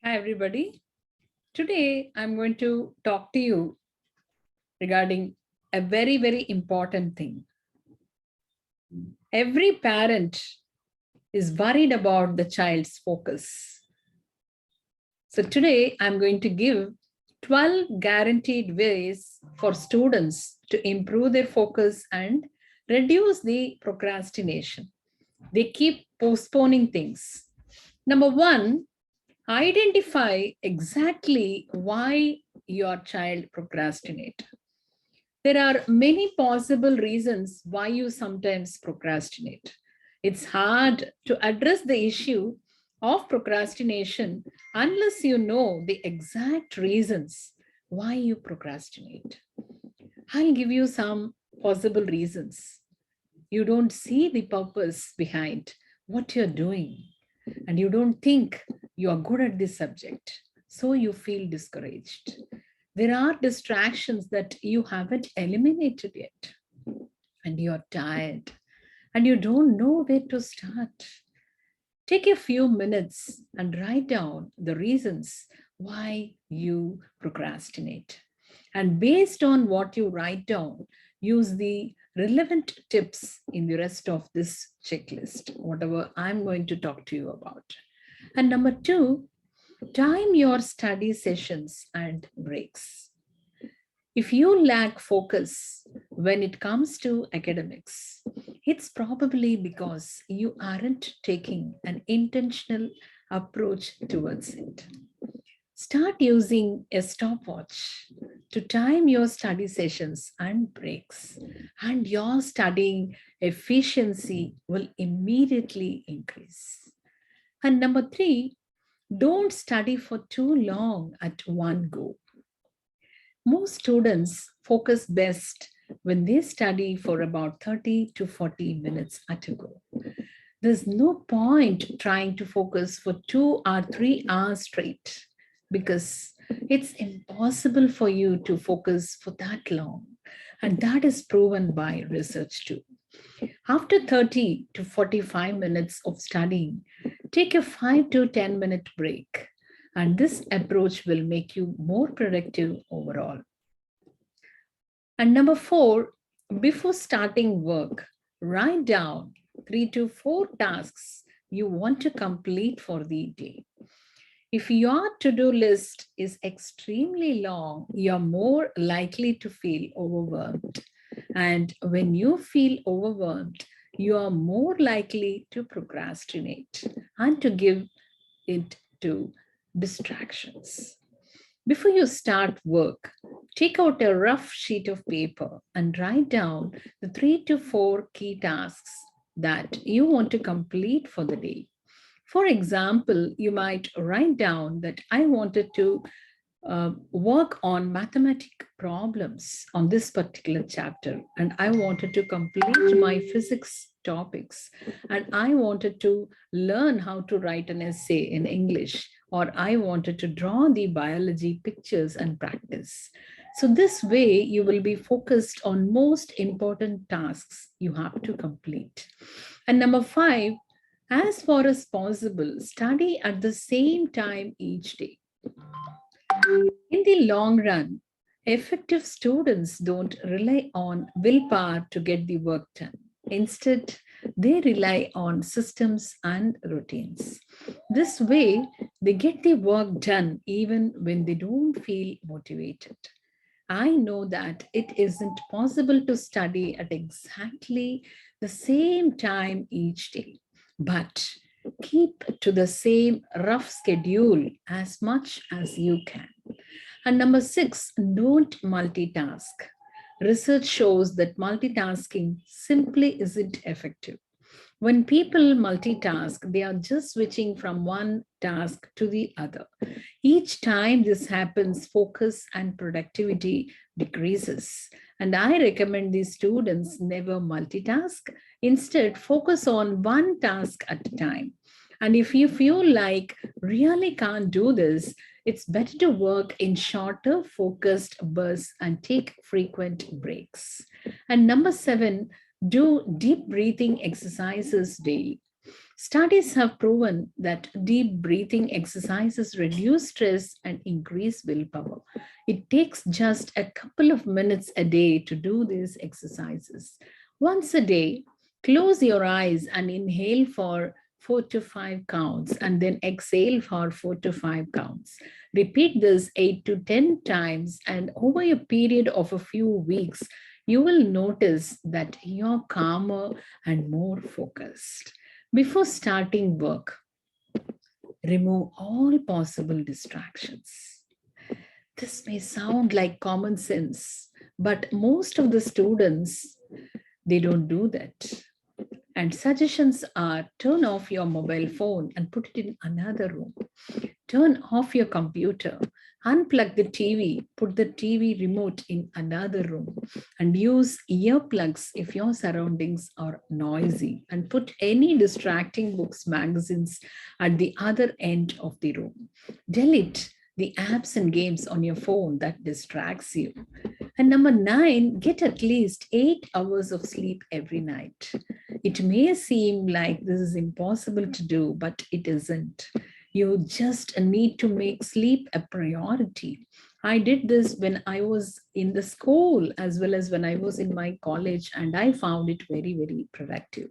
Hi, everybody. Today, I'm going to talk to you regarding a very, very important thing. Every parent is worried about the child's focus. So, today, I'm going to give 12 guaranteed ways for students to improve their focus and reduce the procrastination. They keep postponing things. Number one, identify exactly why your child procrastinate. There are many possible reasons why you sometimes procrastinate. It's hard to address the issue of procrastination unless you know the exact reasons why you procrastinate. I'll give you some possible reasons. You don't see the purpose behind what you're doing, and you don't think you are good at this subject, so you feel discouraged. There are distractions that you haven't eliminated yet, and you're tired and you don't know where to start. Take a few minutes and write down the reasons why you procrastinate. And based on what you write down, use the relevant tips in the rest of this checklist, whatever I'm going to talk to you about. And number two, time your study sessions and breaks. If you lack focus when it comes to academics, it's probably because you aren't taking an intentional approach towards it. Start using a stopwatch to time your study sessions and breaks, and your studying efficiency will immediately increase. And number three, don't study for too long at one go. Most students focus best when they study for about 30 to 40 minutes at a go. There's no point trying to focus for 2 or 3 hours straight because it's impossible for you to focus for that long. And that is proven by research too. After 30 to 45 minutes of studying, take a 5 to 10-minute break. And this approach will make you more productive overall. And number four, before starting work, write down 3 to 4 tasks you want to complete for the day. If your to-do list is extremely long, you're more likely to feel overwhelmed. And when you feel overwhelmed, you are more likely to procrastinate and to give it to distractions. Before you start work, take out a rough sheet of paper and write down the 3 to 4 key tasks that you want to complete for the day. For example, you might write down that I wanted to work on mathematic problems on this particular chapter, and I wanted to complete my physics topics, and I wanted to learn how to write an essay in English, or I wanted to draw the biology pictures and practice. So this way you will be focused on most important tasks you have to complete. And number five, as far as possible, study at the same time each day. In the long run, effective students don't rely on willpower to get the work done. Instead, they rely on systems and routines. This way, they get the work done even when they don't feel motivated. I know that it isn't possible to study at exactly the same time each day, but keep to the same rough schedule as much as you can. And number six, don't multitask. Research shows that multitasking simply isn't effective. When people multitask, they are just switching from one task to the other. Each time this happens, focus and productivity decreases. And I recommend these students never multitask. Instead, focus on one task at a time. And if you feel like really can't do this, it's better to work in shorter, focused bursts and take frequent breaks. And number seven, do deep breathing exercises daily. Studies have proven that deep breathing exercises reduce stress and increase willpower. It takes just a couple of minutes a day to do these exercises. Once a day, close your eyes and inhale for 4 to 5 counts and then exhale for 4 to 5 counts. Repeat this 8 to 10 times, and over a period of a few weeks, you will notice that you're calmer and more focused. Before starting work, remove all possible distractions. This may sound like common sense, but most of the students, they don't do that. And suggestions are: turn off your mobile phone and put it in another room. Turn off your computer, unplug the TV, put the TV remote in another room, and use earplugs if your surroundings are noisy, and put any distracting books, magazines at the other end of the room. Delete the apps and games on your phone that distracts you. And number 9, get at least 8 hours of sleep every night. It may seem like this is impossible to do, but it isn't. You just need to make sleep a priority. I did this when I was in the school as well as when I was in my college, and I found it very, very productive.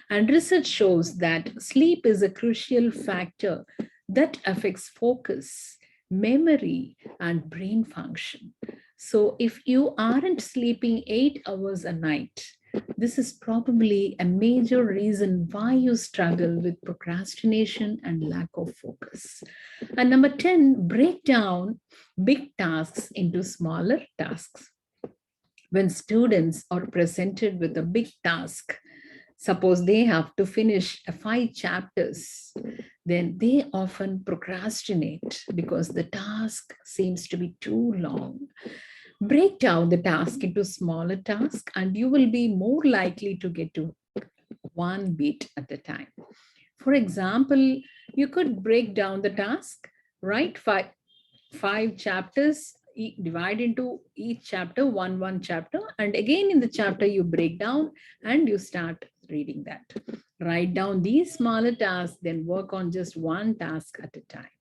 And research shows that sleep is a crucial factor that affects focus, memory, and brain function. So if you aren't sleeping 8 hours a night, this is probably a major reason why you struggle with procrastination and lack of focus. And number 10, break down big tasks into smaller tasks. When students are presented with a big task, suppose they have to finish 5 chapters, then they often procrastinate because the task seems to be too long. Break down the task into smaller tasks, and you will be more likely to get to one bit at a time. For example, you could break down the task, write five chapters, divide into each chapter one chapter, and again in the chapter you break down and you start reading that. Write down these smaller tasks, then work on just one task at a time.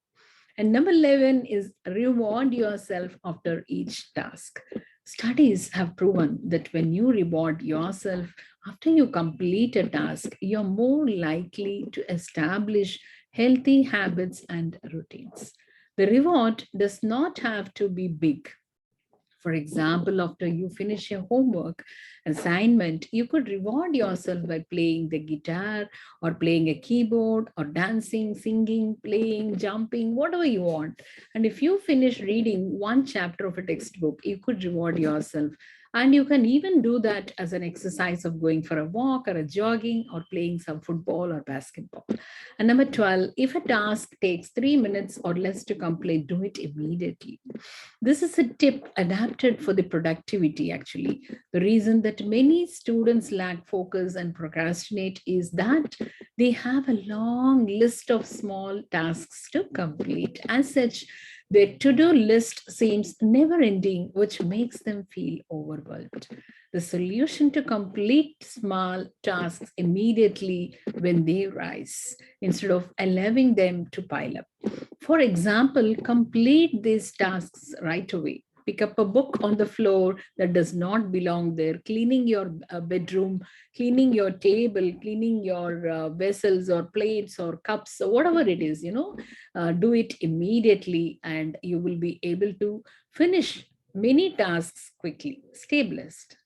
And number 11 is reward yourself after each task. Studies have proven that when you reward yourself after you complete a task, you're more likely to establish healthy habits and routines. The reward does not have to be big. For example, after you finish your homework assignment, you could reward yourself by playing the guitar or playing a keyboard or dancing, singing, playing, jumping, whatever you want. And if you finish reading one chapter of a textbook, you could reward yourself. And you can even do that as an exercise of going for a walk or a jogging or playing some football or basketball. And number 12, if a task takes 3 minutes or less to complete, do it immediately. This is a tip adapted for the productivity, actually. The reason that many students lack focus and procrastinate is that they have a long list of small tasks to complete. As such, their to-do list seems never-ending, which makes them feel overwhelmed. The solution to complete small tasks immediately when they rise, instead of allowing them to pile up. For example, complete these tasks right away. Pick up a book on the floor that does not belong there, cleaning your bedroom, cleaning your table, cleaning your vessels or plates or cups, or whatever it is, do it immediately and you will be able to finish many tasks quickly. Stay blessed.